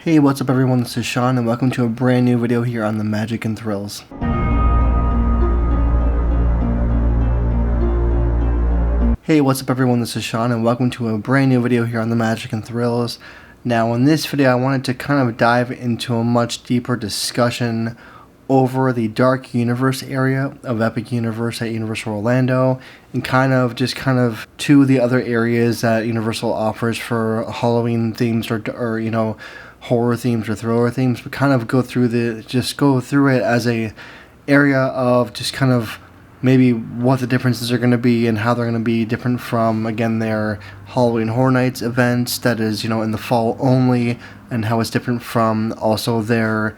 Hey, what's up everyone, this is Sean and welcome to a brand new video here on the Magic and Thrills. Hey, what's up everyone, this is Sean and welcome to a brand new video here on the Magic and Thrills. Now in this video I wanted to kind of dive into a much deeper discussion over the Dark Universe area of Epic Universe at Universal Orlando and kind of two of the other areas that Universal offers for Halloween themes or you know, horror themes or thriller themes, but kind of go through it as a area of just kind of maybe what the differences are going to be and how they're going to be different from, again, their Halloween Horror Nights events that is, you know, in the fall only, and how it's different from also their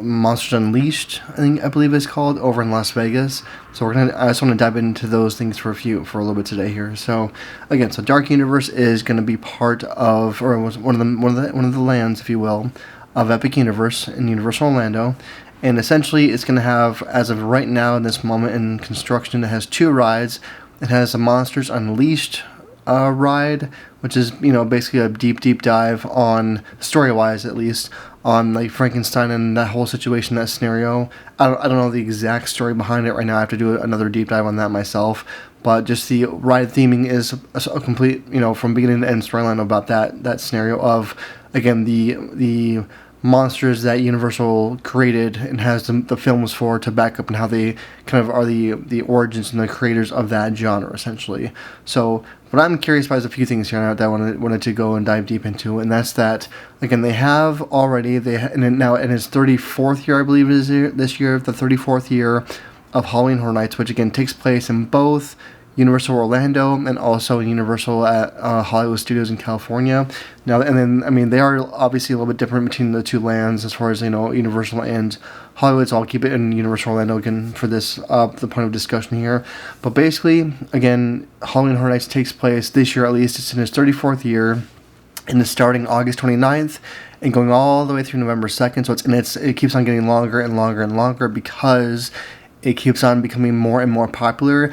Monsters Unleashed, I believe it's called, over in Las Vegas. So I just want to dive into those things for a little bit today here. So again, Dark Universe is going to be part of, or was one of the lands, if you will, of Epic Universe in Universal Orlando. And essentially it's going to have, as of right now in this moment in construction, it has two rides. It has a Monsters Unleashed ride, which is, you know, basically a deep dive on, story-wise at least, on like Frankenstein and that whole situation, that scenario. I don't know the exact story behind it right now. I have to do another deep dive on that myself. But just the ride theming is a complete, you know, from beginning to end storyline about that scenario of, again, the monsters that Universal created and has the films for to back up, and how they kind of are the origins and the creators of that genre, essentially. So what I'm curious about is a few things here that I wanted to go and dive deep into, and that's that, again, they have already, now in its 34th year, I believe it is this year, the 34th year of Halloween Horror Nights, which again takes place in both Universal Orlando and also Universal at Hollywood Studios in California. Now, and then, I mean, they are obviously a little bit different between the two lands as far as, you know, Universal and Hollywood, so I'll keep it in Universal Orlando again for this, the point of discussion here. But basically, again, Halloween Horror Nights takes place this year, at least. It's in its 34th year, and it's starting August 29th and going all the way through November 2nd, so it keeps on getting longer and longer and longer because it keeps on becoming more and more popular.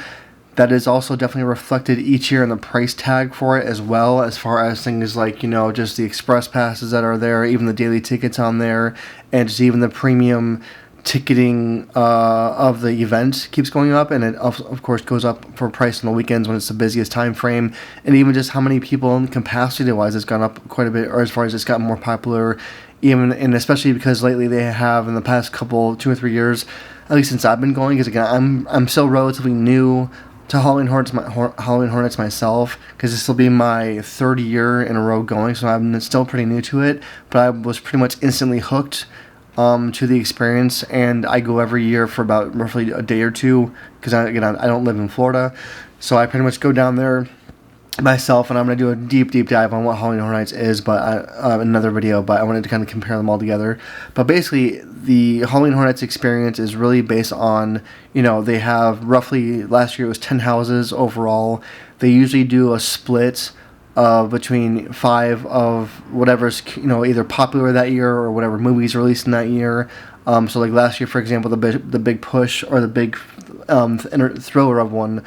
That is also definitely reflected each year in the price tag for it, as well, as far as things like, you know, just the express passes that are there, even the daily tickets on there, and just even the premium ticketing of the event keeps going up, and it of course goes up for price on the weekends when it's the busiest time frame, and even just how many people in capacity wise has gone up quite a bit, or as far as it's gotten more popular, even, and especially because lately they have, in the past 2 or 3 years, at least since I've been going, because again I'm still relatively new to Halloween Horror Nights myself, because this will be my third year in a row going, so I'm still pretty new to it, but I was pretty much instantly hooked to the experience, and I go every year for about roughly a day or two, because I don't live in Florida, so I pretty much go down there myself, and I'm going to do a deep dive on what Halloween Horror Nights is, but another video, but I wanted to kind of compare them all together. But basically, the Halloween Horror Nights experience is really based on, you know, they have roughly, last year it was 10 houses overall. They usually do a split between 5 of whatever's, you know, either popular that year or whatever movies released in that year. So like last year, for example, the big push, or the big thriller of one,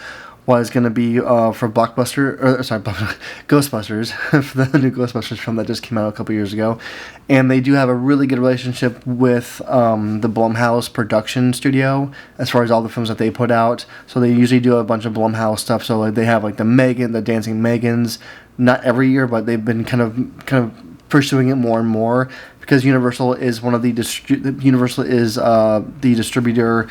was going to be for Ghostbusters, for the new Ghostbusters film that just came out a couple years ago. And they do have a really good relationship with the Blumhouse production studio as far as all the films that they put out. So they usually do a bunch of Blumhouse stuff. So like they have like the Dancing Megans, not every year, but they've been kind of pursuing it more and more, because Universal is the distributor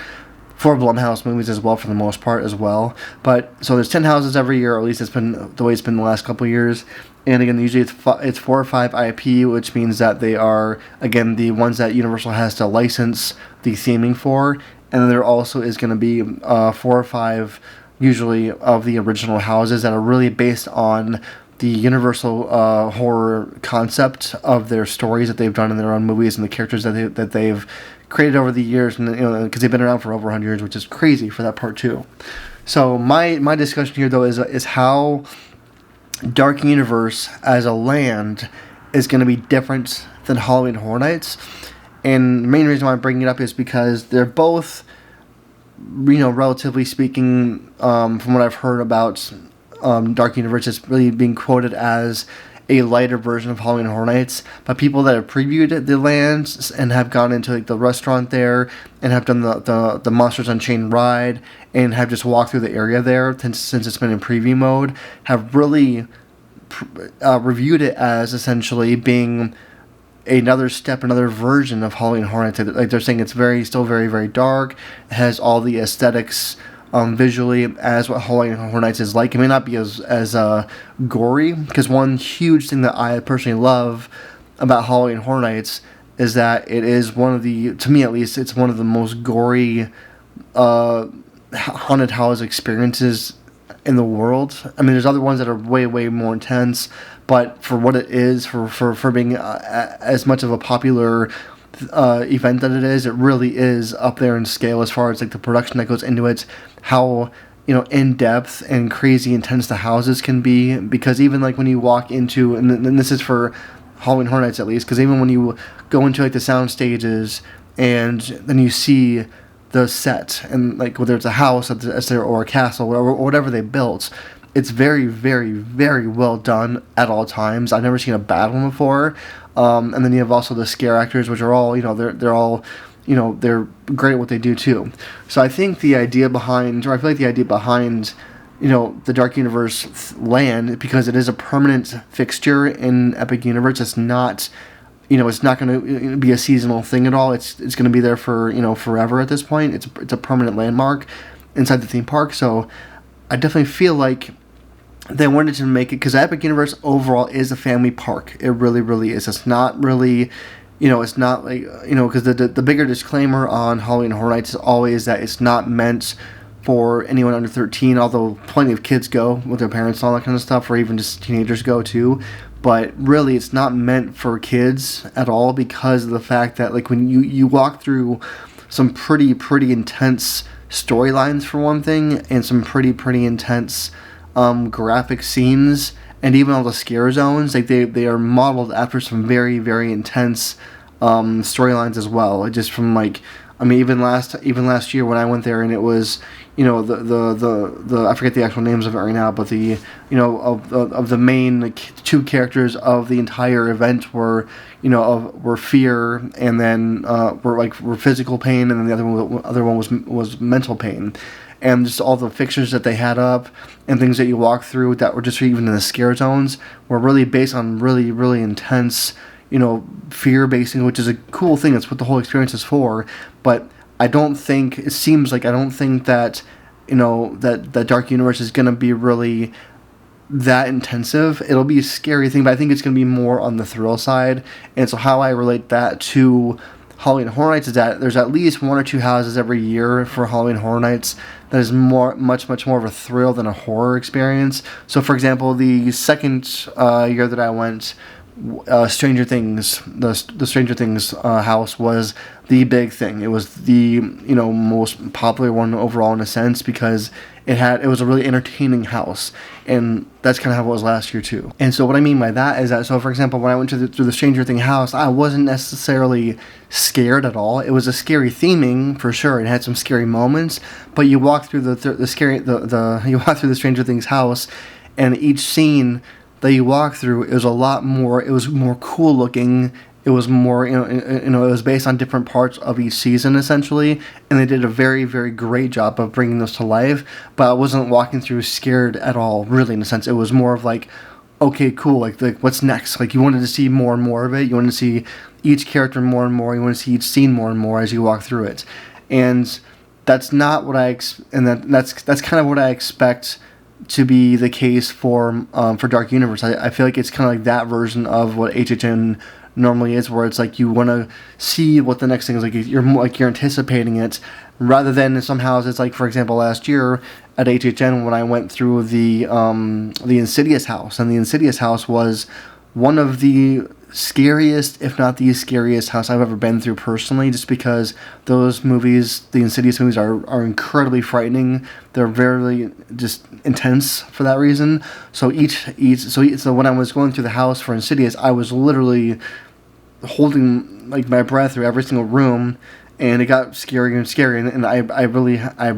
for Blumhouse movies as well, for the most part as well. But so there's 10 houses every year, or at least it's been the way it's been the last couple of years. And again, usually it's 4 or 5 IP, which means that they are, again, the ones that Universal has to license the theming for. And then there also is going to be 4 or 5 usually of the original houses that are really based on the Universal horror concept of their stories that they've done in their own movies, and the characters that they've created over the years, and, you know, because they've been around for over 100 years, which is crazy for that part too. So my discussion here though is how Dark Universe as a land is going to be different than Halloween Horror Nights, and the main reason why I'm bringing it up is because they're both, you know, relatively speaking, from what I've heard about Dark Universe, is really being quoted as a lighter version of Halloween Horror Nights. But people that have previewed the lands and have gone into like the restaurant there and have done the Monsters Unchained ride and have just walked through the area there since it's been in preview mode, have really reviewed it as essentially being another step, another version of Halloween Horror Nights. Like they're saying it's still very, very dark. It has all the aesthetics visually as what Halloween Horror Nights is like. It may not be as gory, because one huge thing that I personally love about Halloween Horror Nights is that it is one of the, to me at least, it's one of the most gory haunted house experiences in the world. I mean, there's other ones that are way, way more intense, but for what it is, for being as much of a popular event that it is, it really is up there in scale as far as like the production that goes into it, how in depth and crazy intense the houses can be. Because even like when you walk into, and this is for Halloween Horror Nights at least, because even when you go into like the sound stages and then you see the set, and like whether it's a house or a castle or whatever they built, it's very, very, very well done at all times. I've never seen a bad one before. And then you have also the scare actors, which are all, they're all, they're great at what they do too. So I think the idea behind, or I feel like the idea behind, the Dark Universe land, because it is a permanent fixture in Epic Universe. It's not, it's not going to be a seasonal thing at all. It's going to be there for, forever at this point. It's a permanent landmark inside the theme park. So I definitely feel like they wanted to make it, because Epic Universe overall is a family park. It really, really is. It's not really, it's not like, because the bigger disclaimer on Halloween Horror Nights is always that it's not meant for anyone under 13, although plenty of kids go with their parents and all that kind of stuff, or even just teenagers go too. But really, it's not meant for kids at all, because of the fact that like when you walk through some pretty intense storylines for one thing, and some pretty intense graphic scenes, and even all the scare zones, like they are modeled after some very, very intense storylines as well. Like just from like, I mean, even last year when I went there, and it was, the I forget the actual names of it right now, but the of the main like, two characters of the entire event were were fear, and then were physical pain, and then the other one was mental pain. And just all the fixtures that they had up and things that you walk through that were just even in the scare zones were really based on really, really intense, fear basing, which is a cool thing. That's what the whole experience is for. But I don't think that, that Dark Universe is going to be really that intensive. It'll be a scary thing, but I think it's going to be more on the thrill side. And so how I relate that to Halloween Horror Nights is that there's at least one or two houses every year for Halloween Horror Nights that is much more of a thrill than a horror experience. So, for example, the second year that I went, Stranger Things, the Stranger Things house was the big thing. It was the most popular one overall in a sense, because it was a really entertaining house, and that's kind of how it was last year too. And so what I mean by that is that, so for example, when I went to the Stranger Things house, I wasn't necessarily scared at all. It was a scary theming for sure. It had some scary moments, but you walk through you walk through the Stranger Things house, and each scene that you walk through is a lot more. It was more cool looking. It was more, it was based on different parts of each season, essentially, and they did a very, very great job of bringing those to life, but I wasn't walking through scared at all, really, in a sense. It was more of like, okay, cool, like what's next? Like, you wanted to see more and more of it. You wanted to see each character more and more. You want to see each scene more and more as you walk through it. And that's not what that's kind of what I expect to be the case for Dark Universe. I feel like it's kind of like that version of what HHN normally is, where it's like you want to see what the next thing is. Like you're anticipating it, rather than in some houses, like for example last year at HHN when I went through the Insidious house, and the Insidious house was one of the scariest, if not the scariest house I've ever been through personally, just because those movies, the Insidious movies, are incredibly frightening. They're very just intense for that reason. So so when I was going through the house for Insidious, I was literally holding like my breath through every single room, and it got scarier and scarier, and I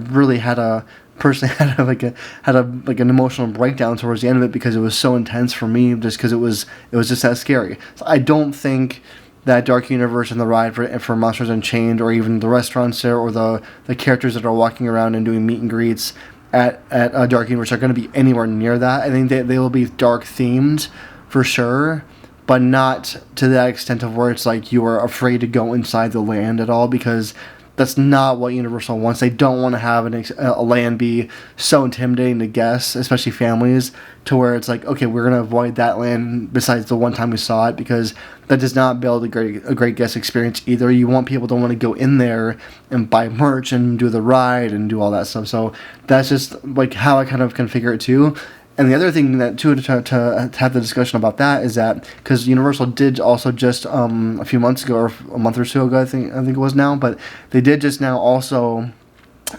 really had to personally had an emotional breakdown towards the end of it because it was so intense for me, just because it was just that scary. So I don't think that Dark Universe and the ride for Monsters Unchained, or even the restaurants there, or the characters that are walking around and doing meet and greets at Dark Universe are going to be anywhere near that. I think they will be dark themed for sure, but not to that extent of where it's like you are afraid to go inside the land at all, because that's not what Universal wants. They don't want to have a land be so intimidating to guests, especially families, to where it's like, okay, we're going to avoid that land besides the one time we saw it, because that does not build a great guest experience either. You want people to want to go in there and buy merch and do the ride and do all that stuff. So that's just like how I kind of configure it too. And the other thing that too to have the discussion about that is that because Universal did also just a few months ago, or a month or so ago, I think it was now, but they did just now also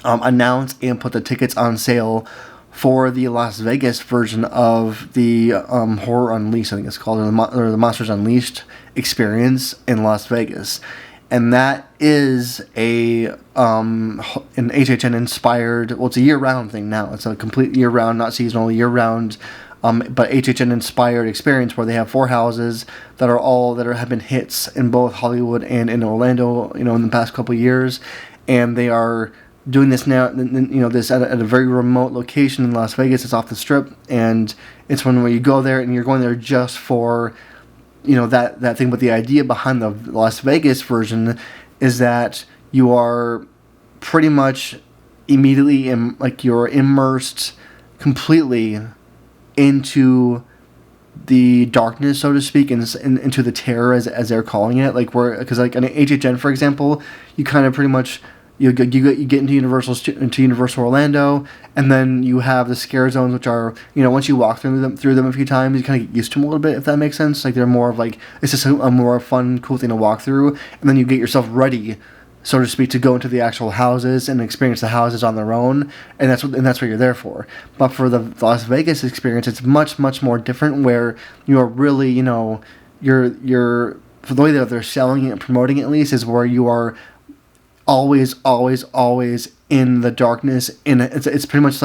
announce and put the tickets on sale for the Las Vegas version of the Horror Unleashed, I think it's called, or the Monsters Unleashed experience in Las Vegas. And that is an HHN inspired, well, it's a year-round thing now. It's a complete year-round, not seasonal, year-round, but HHN inspired experience where they have 4 houses that have been hits in both Hollywood and in Orlando, in the past couple of years. And they are doing this now, this at a very remote location in Las Vegas. It's off the Strip, and it's one where you go there and you're going there just for that thing. But the idea behind the Las Vegas version is that you are pretty much immediately you're immersed completely into the darkness, so to speak, and into the terror as they're calling it. Because an HHN, for example, you kind of pretty much you get into Universal Orlando, and then you have the scare zones, which are, once you walk through them a few times, you kind of get used to them a little bit, if that makes sense. Like, they're more of it's just a more fun, cool thing to walk through, and then you get yourself ready, so to speak, to go into the actual houses and experience the houses on their own, and that's what you're there for. But for the Las Vegas experience, it's much, much more different, where you are really, you're for the way that they're selling it and promoting it, at least, is where you are always in the darkness. It's pretty much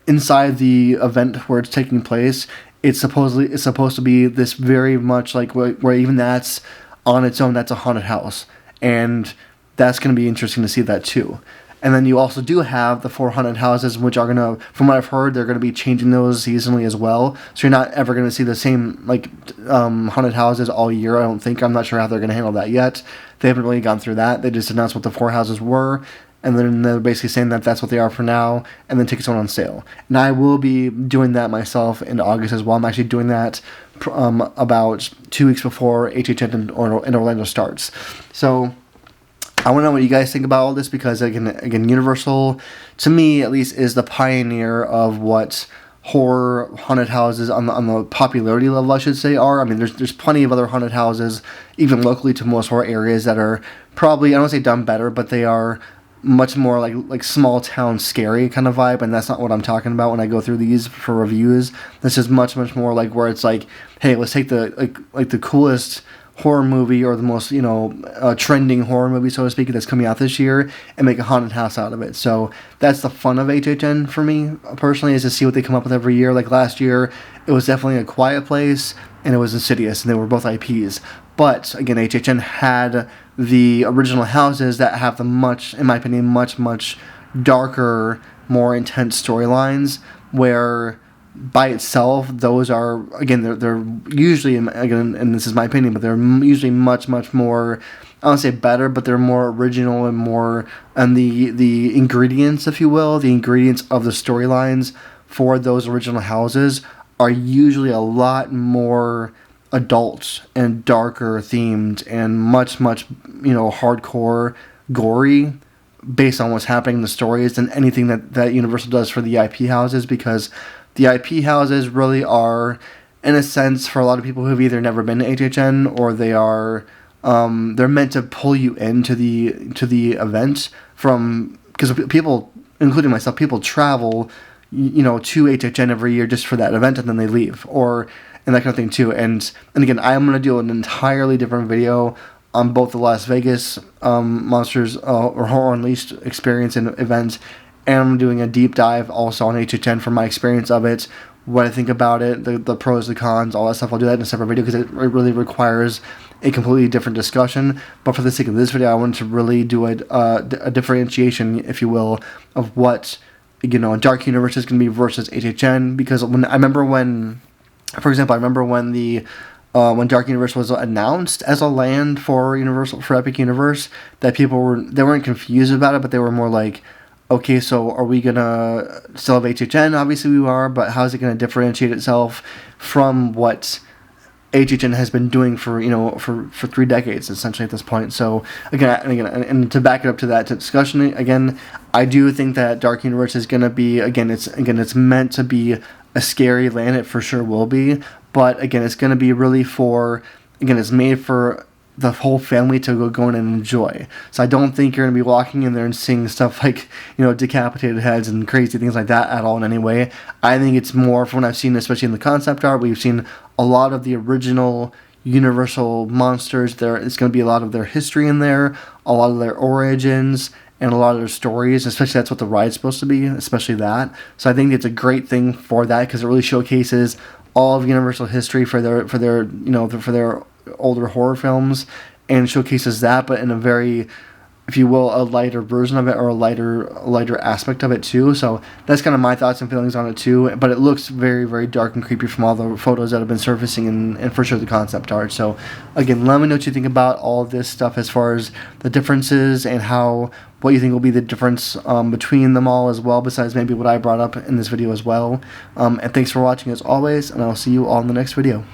inside the event where it's taking place, it's supposed to be this very much where even that's on its own, that's a haunted house, and that's going to be interesting to see that too. And then you also do have the 4 haunted houses, which are going to, from what I've heard, they're going to be changing those seasonally as well. So you're not ever going to see the same haunted houses all year, I don't think. I'm not sure how they're going to handle that yet. They haven't really gone through that. They just announced what the 4 houses were, and then they're basically saying that that's what they are for now, and then tickets are on sale. And I will be doing that myself in August as well. I'm actually doing that about 2 weeks before HHN in Orlando starts. So I want to know what you guys think about all this, because again, Universal, to me at least, is the pioneer of what horror haunted houses on the popularity level, I should say, are. I mean, there's plenty of other haunted houses, even locally to most horror areas, that are probably, I don't want to say done better, but they are much more like small town scary kind of vibe, and that's not what I'm talking about when I go through these for reviews. This is much more like where it's like, hey, let's take the the coolest horror movie, or the most trending horror movie, so to speak, that's coming out this year, and make a haunted house out of it. So that's the fun of HHN for me personally, is to see what they come up with every year. Like last year, it was definitely A Quiet Place, and it was Insidious, and they were both IPs. But again, HHN had the original houses that have in my opinion, much darker, more intense storylines, where by itself, those are, again, they're usually, again, and this is my opinion, but they're usually much more, I don't say better, but they're more original and more, and the ingredients, if you will, the ingredients of the storylines for those original houses are usually a lot more adult and darker themed, and much hardcore, gory, based on what's happening in the stories, than anything that Universal does for the IP houses, because the IP houses really are, in a sense, for a lot of people who've either never been to HHN, or they are, they're meant to pull you into the event, because people, including myself, people travel, to HHN every year just for that event, and then they leave, and that kind of thing too. And again, I'm going to do an entirely different video on both the Las Vegas Monsters or Horror Unleashed experience and event, and I'm doing a deep dive also on HHN from my experience of it, what I think about it, the pros, the cons, all that stuff. I'll do that in a separate video because it really requires a completely different discussion. But for the sake of this video, I wanted to really do a differentiation, if you will, of what, you know, Dark Universe is going to be versus HHN. Because I remember when, for example, the when Dark Universe was announced as a land for Epic Universe, that they weren't confused about it, but they were more like, okay, so are we gonna still have HHN? Obviously we are, but how is it gonna differentiate itself from what HHN has been doing for 3 decades essentially at this point? So again, to back it up to that discussion again, I do think that Dark Universe is gonna be it's meant to be a scary land. It for sure will be, but again, it's gonna be really it's made for the whole family to go in and enjoy. So I don't think you're going to be walking in there and seeing stuff like, decapitated heads and crazy things like that at all in any way. I think it's more, from what I've seen, especially in the concept art, we've seen a lot of the original Universal monsters. It's going to be a lot of their history in there, a lot of their origins, and a lot of their stories, especially that's what the ride's supposed to be, especially that. So I think it's a great thing for that because it really showcases all of Universal history for their older horror films, and showcases that, but in a very, if you will, a lighter version of it, or a lighter aspect of it too. So that's kind of my thoughts and feelings on it too. But it looks very, very dark and creepy from all the photos that have been surfacing, and for sure the concept art. So again, let me know what you think about all of this stuff as far as the differences and what you think will be the difference between them all as well, besides maybe what I brought up in this video as well. And thanks for watching as always, and I'll see you all in the next video.